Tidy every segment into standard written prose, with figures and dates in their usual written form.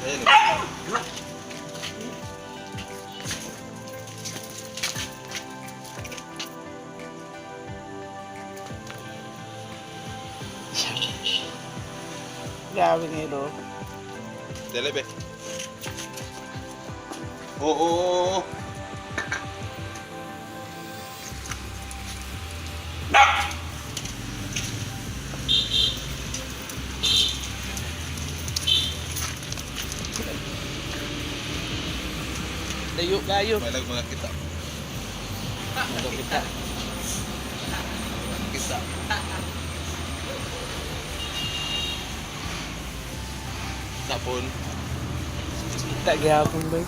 Ayan. Grabe nito. Delebe. Oo. Layo. Malag mga kita. Ano kita? Kita. Tapon. Kita gihapon ba?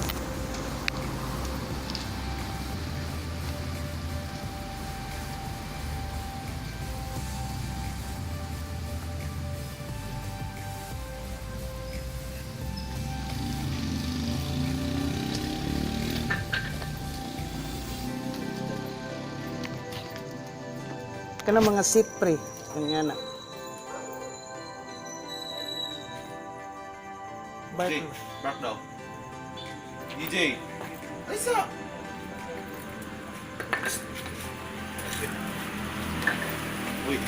Kana mga sipre, nga na. DJ, back now. DJ. What's up? Uy.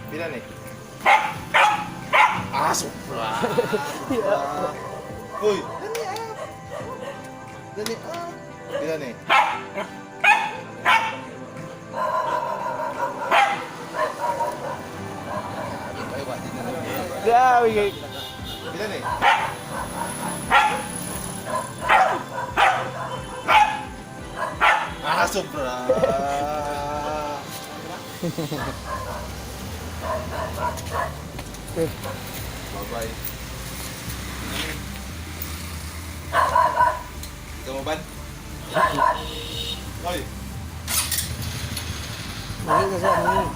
Bila nih? Sobra. Uy. Dali ah. Bila nih? Grabe kay. Bila nih? Sobra. Bye-bye. Ikaw mo ba? Hoy. Mali ka siya, mali.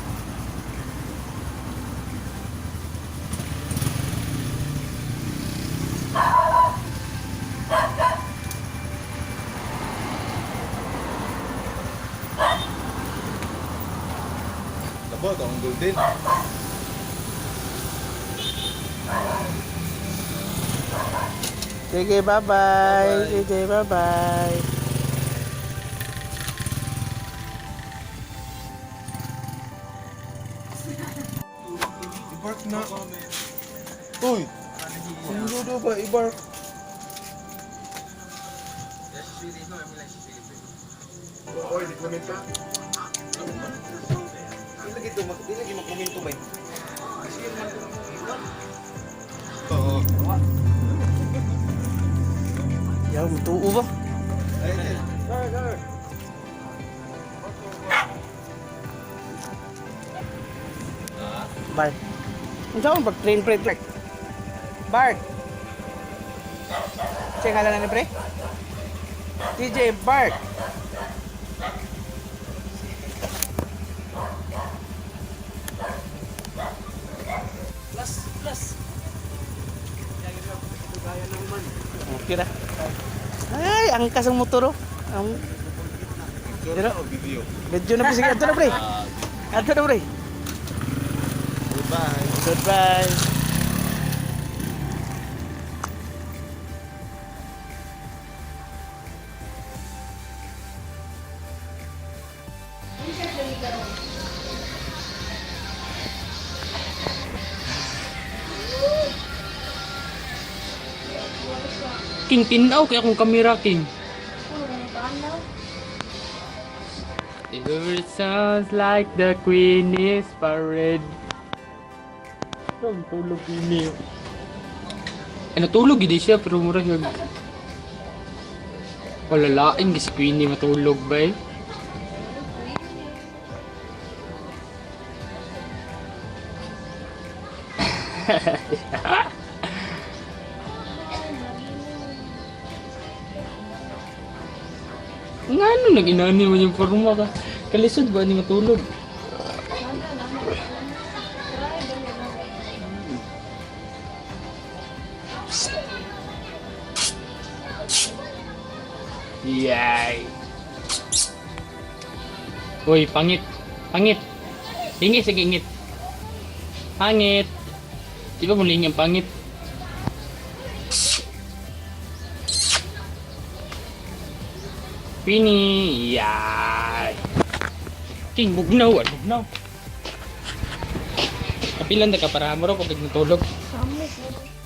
Labo, ito ang golden. Sige, bye-bye. Sige, bye-bye. I-bark na. Uy! Sino daw ba i-bark? Oy, di komento. Di lagi mag-komento ba? Oo. Yaw, matuo ba? Ayun. Bart. Ang saan pag train pre? Bart. Siya nga lang na pre? TJ, Bart. Plus. Okay na. Ay, angkas ang motor oh. Video. Medyo na sige. Ato na pre. Ato na pre. Goodbye. Goodbye. King, tinaw kaya akong kamera, King. It sounds like the Queen is parade. Ang tulog ini. Natulog hindi siya pero mura siya. Wala lain kasi Queenie matulog ba eh. Nga ano nag-inani mo yung forma ka? Kalisod ba ni matulog? Yay! Uy, pangit! Pangit! Lingi, sige, ingit. Pangit. Di ba muling ang pangit? Pini. Yay. King, bugnaw. Bugnaw. Kapilan na ka para mo rin pag natulog. Samok.